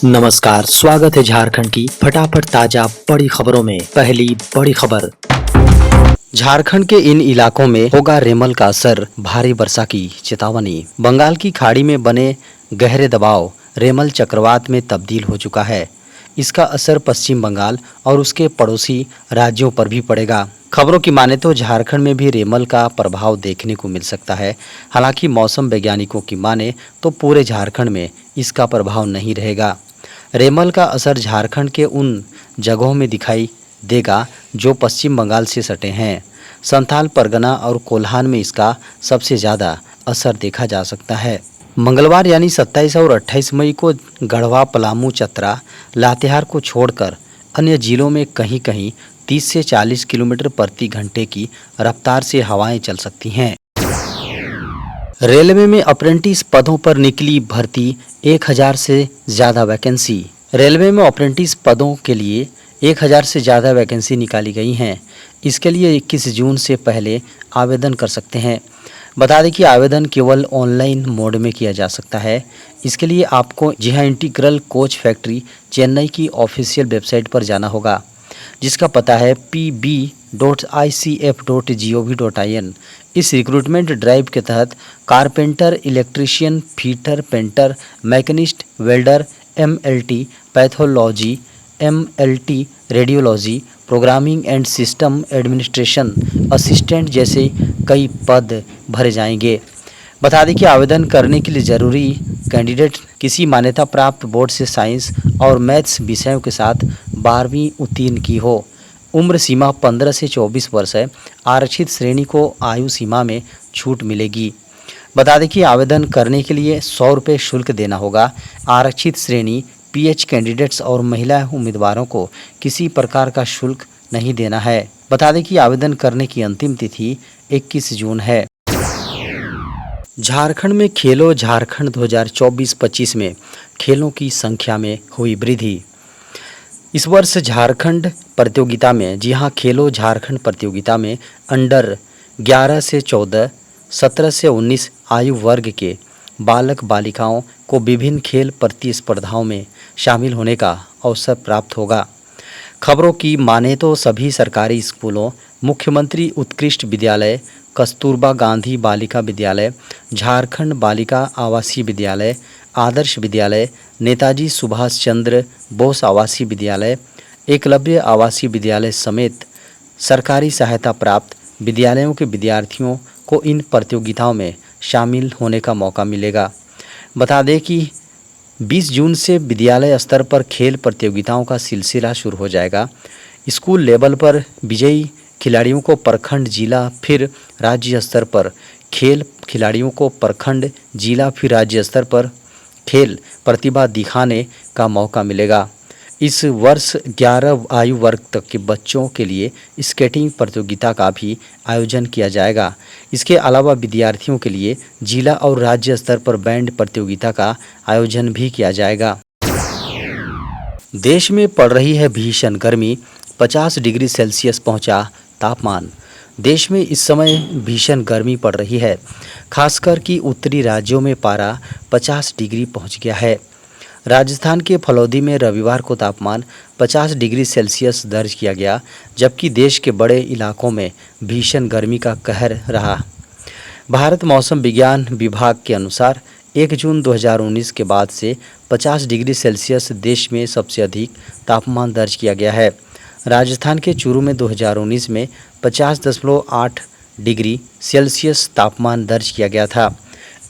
नमस्कार, स्वागत है झारखंड की फटाफट ताजा बड़ी खबरों में। पहली बड़ी खबर, झारखंड के इन इलाकों में होगा रेमल का असर, भारी वर्षा की चेतावनी। बंगाल की खाड़ी में बने गहरे दबाव रेमल चक्रवात में तब्दील हो चुका है। इसका असर पश्चिम बंगाल और उसके पड़ोसी राज्यों पर भी पड़ेगा। खबरों की माने तो झारखंड में भी रेमल का प्रभाव देखने को मिल सकता है। हालांकि मौसम वैज्ञानिकों की माने तो पूरे झारखंड में इसका प्रभाव नहीं रहेगा। रेमल का असर झारखंड के उन जगहों में दिखाई देगा जो पश्चिम बंगाल से सटे हैं। संथाल परगना और कोल्हान में इसका सबसे ज़्यादा असर देखा जा सकता है। मंगलवार यानी 27 और 28 मई को गढ़वा, पलामू, चतरा, लातेहार को छोड़कर अन्य जिलों में कहीं कहीं 30 से 40 किलोमीटर प्रति घंटे की रफ्तार से हवाएं चल सकती हैं। रेलवे में अप्रेंटिस पदों पर निकली भर्ती, 1000 से ज़्यादा वैकेंसी। रेलवे में अप्रेंटिस पदों के लिए 1000 से ज़्यादा वैकेंसी निकाली गई हैं। इसके लिए 21 जून से पहले आवेदन कर सकते हैं। बता दें कि आवेदन केवल ऑनलाइन मोड में किया जा सकता है। इसके लिए आपको इंटीग्रल कोच फैक्ट्री चेन्नई की ऑफिशियल वेबसाइट पर जाना होगा, जिसका पता है pb.icf.gov.in। इस रिक्रूटमेंट ड्राइव के तहत carpenter, electrician, fitter, painter, machinist, welder, MLT, pathology, MLT, radiology, programming and system administration assistant जैसे कई पद भरे जाएंगे। बता दें कि आवेदन करने के लिए ज़रूरी कैंडिडेट किसी मान्यता प्राप्त बोर्ड से साइंस और मैथ्स विषयों के साथ 12वीं उत्तीर्ण की हो। उम्र सीमा 15 से 24 वर्ष है। आरक्षित श्रेणी को आयु सीमा में छूट मिलेगी। बता दें कि आवेदन करने के लिए 100 रुपये शुल्क देना होगा। आरक्षित श्रेणी पीएच कैंडिडेट्स और महिला उम्मीदवारों को किसी प्रकार का शुल्क नहीं देना है। बता दें कि आवेदन करने की अंतिम तिथि 21 जून है। झारखंड में खेलो झारखंड 2024-25 में खेलों की संख्या में हुई वृद्धि। इस वर्ष झारखंड प्रतियोगिता में खेलो झारखंड प्रतियोगिता में अंडर 11 से 14, 17 से 19 आयु वर्ग के बालक बालिकाओं को विभिन्न खेल प्रतिस्पर्धाओं में शामिल होने का अवसर प्राप्त होगा। खबरों की माने तो सभी सरकारी स्कूलों, मुख्यमंत्री उत्कृष्ट विद्यालय, कस्तूरबा गांधी बालिका विद्यालय, झारखंड बालिका आवासीय विद्यालय, आदर्श विद्यालय, नेताजी सुभाष चंद्र बोस आवासीय विद्यालय, एकलव्य आवासीय विद्यालय समेत सरकारी सहायता प्राप्त विद्यालयों के विद्यार्थियों को इन प्रतियोगिताओं में शामिल होने का मौका मिलेगा। बता दें कि 20 जून से विद्यालय स्तर पर खेल प्रतियोगिताओं का सिलसिला शुरू हो जाएगा। स्कूल लेवल पर विजयी खिलाड़ियों को प्रखंड, जिला फिर राज्य स्तर पर खेल खिलाड़ियों को प्रखंड, जिला फिर राज्य स्तर पर खेल प्रतिभा दिखाने का मौका मिलेगा। इस वर्ष 11 आयु वर्ग तक के बच्चों के लिए स्केटिंग प्रतियोगिता का भी आयोजन किया जाएगा। इसके अलावा विद्यार्थियों के लिए जिला और राज्य स्तर पर बैंड प्रतियोगिता का आयोजन भी किया जाएगा। देश में पड़ रही है भीषण गर्मी, 50 डिग्री सेल्सियस पहुंचा तापमान। देश में इस समय भीषण गर्मी पड़ रही है, खासकर कि उत्तरी राज्यों में पारा 50 डिग्री पहुंच गया है। राजस्थान के फलौदी में रविवार को तापमान 50 डिग्री सेल्सियस दर्ज किया गया, जबकि देश के बड़े इलाकों में भीषण गर्मी का कहर रहा। भारत मौसम विज्ञान विभाग के अनुसार 1 जून 2019 के बाद से 50 डिग्री सेल्सियस देश में सबसे अधिक तापमान दर्ज किया गया है। राजस्थान के चूरू में 2019 में 50.8 डिग्री सेल्सियस तापमान दर्ज किया गया था।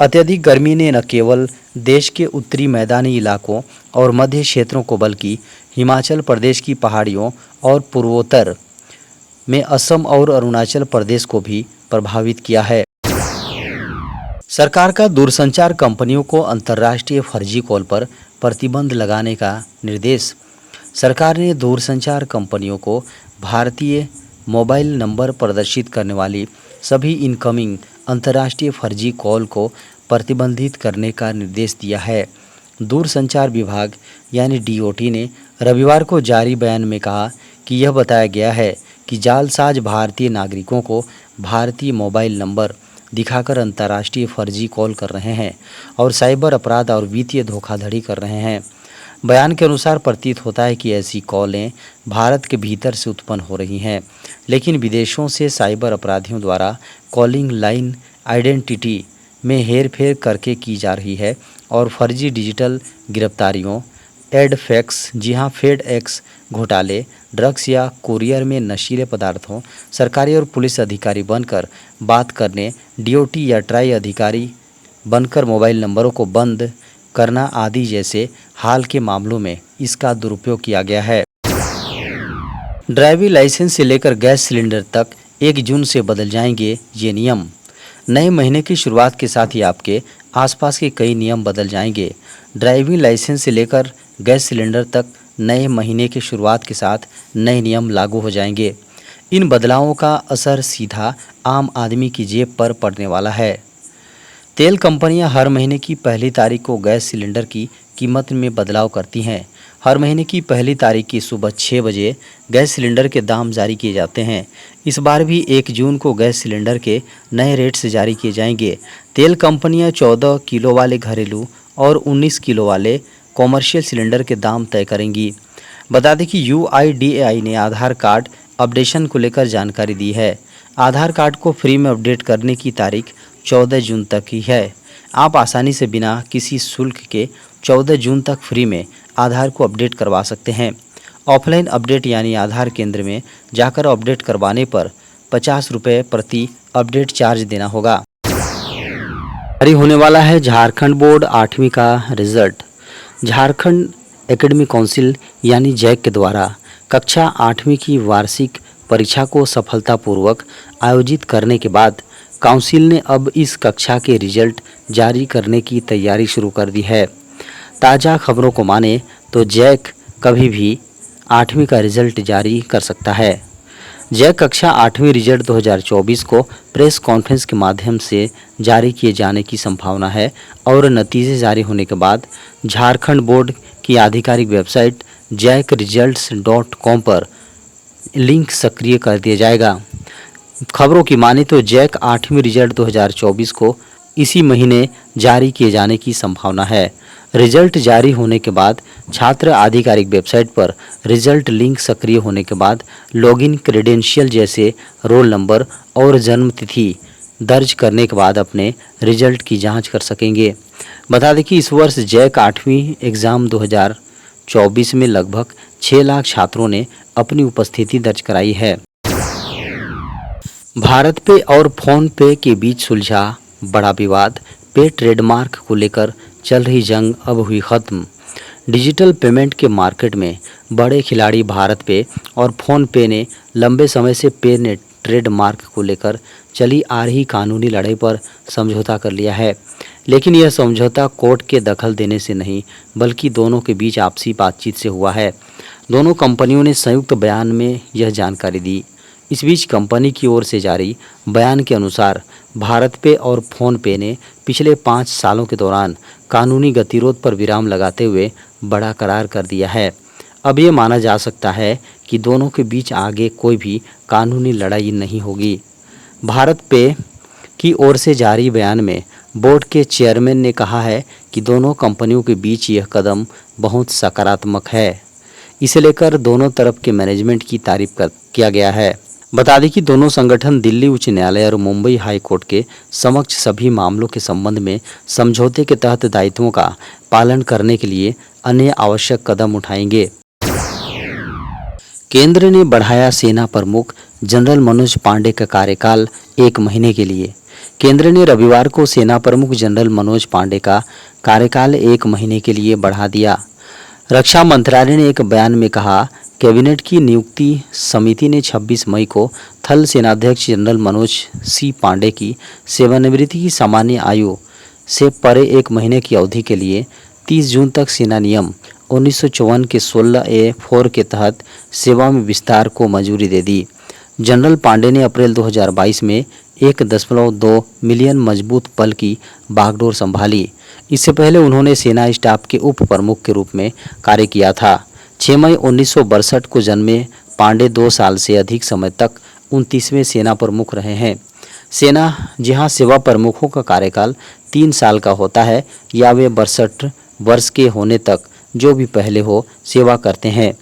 अत्यधिक गर्मी ने न केवल देश के उत्तरी मैदानी इलाकों और मध्य क्षेत्रों को बल्कि हिमाचल प्रदेश की पहाड़ियों और पूर्वोत्तर में असम और अरुणाचल प्रदेश को भी प्रभावित किया है। सरकार का दूरसंचार कंपनियों को अंतर्राष्ट्रीय फर्जी कॉल पर प्रतिबंध लगाने का निर्देश। सरकार ने दूरसंचार कंपनियों को भारतीय मोबाइल नंबर प्रदर्शित करने वाली सभी इनकमिंग अंतर्राष्ट्रीय फर्जी कॉल को प्रतिबंधित करने का निर्देश दिया है। दूरसंचार विभाग यानी डीओटी ने रविवार को जारी बयान में कहा कि यह बताया गया है कि जालसाज भारतीय नागरिकों को भारतीय मोबाइल नंबर दिखाकर अंतर्राष्ट्रीय फर्जी कॉल कर रहे हैं और साइबर अपराध और वित्तीय धोखाधड़ी कर रहे हैं। बयान के अनुसार प्रतीत होता है कि ऐसी कॉलें भारत के भीतर से उत्पन्न हो रही हैं, लेकिन विदेशों से साइबर अपराधियों द्वारा कॉलिंग लाइन आइडेंटिटी में हेरफेर करके की जा रही है और फर्जी डिजिटल गिरफ्तारियों, एडफैक्स, जी हाँ फेड एक्स घोटाले, ड्रग्स या कुरियर में नशीले पदार्थों, सरकारी और पुलिस अधिकारी बनकर बात करने, डीओटी या ट्राई अधिकारी बनकर मोबाइल नंबरों को बंद करना आदि जैसे हाल के मामलों में इसका दुरुपयोग किया गया है। ड्राइविंग लाइसेंस से लेकर गैस सिलेंडर तक 1 जून से बदल जाएंगे ये नियम। नए महीने की शुरुआत के साथ ही आपके आसपास के कई नियम बदल जाएंगे। ड्राइविंग लाइसेंस से लेकर गैस सिलेंडर तक नए महीने की शुरुआत के साथ नए नियम लागू हो जाएंगे। इन बदलावों का असर सीधा आम आदमी की जेब पर पड़ने वाला है। तेल कंपनियां हर महीने की पहली तारीख को गैस सिलेंडर की कीमत में बदलाव करती हैं। हर महीने की पहली तारीख की सुबह 6 बजे गैस सिलेंडर के दाम जारी किए जाते हैं। इस बार भी 1 जून को गैस सिलेंडर के नए रेट से जारी किए जाएंगे। तेल कंपनियां 14 किलो वाले घरेलू और 19 किलो वाले कॉमर्शियल सिलेंडर के दाम तय करेंगी। बता दें कि UIDAI ने आधार कार्ड अपडेशन को लेकर जानकारी दी है। आधार कार्ड को फ्री में अपडेट करने की तारीख 14 जून तक ही है। आप आसानी से बिना किसी शुल्क के 14 जून तक फ्री में आधार को अपडेट करवा सकते हैं। ऑफलाइन अपडेट यानी आधार केंद्र में जाकर अपडेट करवाने पर 50 रुपये प्रति अपडेट चार्ज देना होगा। जारी होने वाला है झारखंड बोर्ड 8वीं का रिजल्ट। झारखंड एकेडमिक काउंसिल यानी जैक के द्वारा कक्षा 8वीं की वार्षिक परीक्षा को सफलतापूर्वक आयोजित करने के बाद काउंसिल ने अब इस कक्षा के रिजल्ट जारी करने की तैयारी शुरू कर दी है। ताज़ा खबरों को माने तो जैक कभी भी 8वीं का रिजल्ट जारी कर सकता है। जैक कक्षा 8वीं रिजल्ट 2024 को प्रेस कॉन्फ्रेंस के माध्यम से जारी किए जाने की संभावना है और नतीजे जारी होने के बाद झारखंड बोर्ड की आधिकारिक वेबसाइट jackresults.com पर लिंक सक्रिय कर दिया जाएगा। खबरों की माने तो जैक 8वीं रिजल्ट 2024 को इसी महीने जारी किए जाने की संभावना है। रिजल्ट जारी होने के बाद छात्र आधिकारिक वेबसाइट पर रिजल्ट लिंक सक्रिय होने के बाद लॉगिन क्रेडेंशियल जैसे रोल नंबर और जन्म तिथि दर्ज करने के बाद अपने रिजल्ट की जांच कर सकेंगे। बता दें कि इस वर्ष जैक 8वीं एग्ज़ाम 2024 में लगभग 6 लाख छात्रों ने अपनी उपस्थिति दर्ज कराई है। भारत पे और फोन पे के बीच सुलझा बड़ा विवाद। पे ट्रेडमार्क को लेकर चल रही जंग अब हुई खत्म। डिजिटल पेमेंट के मार्केट में बड़े खिलाड़ी भारत पे और फोन पे ने लंबे समय से पे ने ट्रेडमार्क को लेकर चली आ रही कानूनी लड़ाई पर समझौता कर लिया है। लेकिन यह समझौता कोर्ट के दखल देने से नहीं बल्कि दोनों के बीच आपसी बातचीत से हुआ है। दोनों कंपनियों ने संयुक्त बयान में यह जानकारी दी। इस बीच कंपनी की ओर से जारी बयान के अनुसार भारत पे और फोन पे ने पिछले 5 सालों के दौरान कानूनी गतिरोध पर विराम लगाते हुए बड़ा करार कर दिया है। अब ये माना जा सकता है कि दोनों के बीच आगे कोई भी कानूनी लड़ाई नहीं होगी। भारत पे की ओर से जारी बयान में बोर्ड के चेयरमैन ने कहा है कि दोनों कंपनियों के बीच यह कदम बहुत सकारात्मक है। इसे लेकर दोनों तरफ के मैनेजमेंट की तारीफ किया गया है। बता दें कि दोनों संगठन दिल्ली उच्च न्यायालय और मुंबई हाई कोर्ट के समक्ष सभी मामलों के संबंध में समझौते के तहत दायित्वों का पालन करने के लिए अन्य आवश्यक कदम उठाएंगे। केंद्र ने बढ़ाया सेना प्रमुख जनरल मनोज पांडे का कार्यकाल 1 महीने के लिए। केंद्र ने रविवार को सेना प्रमुख जनरल मनोज पांडे का कार्यकाल 1 महीने के लिए बढ़ा दिया। रक्षा मंत्रालय ने एक बयान में कहा, कैबिनेट की नियुक्ति समिति ने 26 मई को थल सेनाध्यक्ष जनरल मनोज सी पांडे की सेवानिवृत्ति की सामान्य आयु से परे 1 महीने की अवधि के लिए 30 जून तक सेना नियम 1954 के 16A4 के तहत सेवा में विस्तार को मंजूरी दे दी। जनरल पांडे ने अप्रैल 2022 में 1.2 मिलियन मजबूत बल की बागडोर संभाली। इससे पहले उन्होंने सेना स्टाफ के उप प्रमुख के रूप में कार्य किया था। 6 मई 1962 को जन्मे पांडे 2 साल से अधिक समय तक 29वें सेना प्रमुख रहे हैं। सेना जहां सेवा प्रमुखों का कार्यकाल 3 साल का होता है या वे 62 वर्ष के होने तक जो भी पहले हो सेवा करते हैं।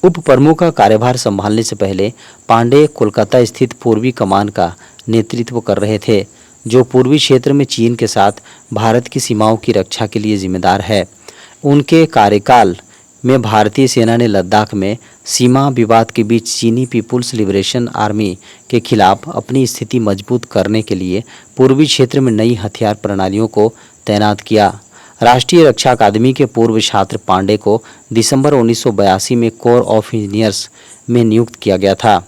उप प्रमुख का कार्यभार संभालने से पहले पांडे कोलकाता स्थित पूर्वी कमान का नेतृत्व कर रहे थे, जो पूर्वी क्षेत्र में चीन के साथ भारत की सीमाओं की रक्षा के लिए जिम्मेदार है। उनके कार्यकाल में भारतीय सेना ने लद्दाख में सीमा विवाद के बीच चीनी पीपुल्स लिबरेशन आर्मी के खिलाफ अपनी स्थिति मजबूत करने के लिए पूर्वी क्षेत्र में नई हथियार प्रणालियों को तैनात किया। राष्ट्रीय रक्षा अकादमी के पूर्व छात्र पांडे को दिसंबर 1982 में कोर ऑफ इंजीनियर्स में नियुक्त किया गया था।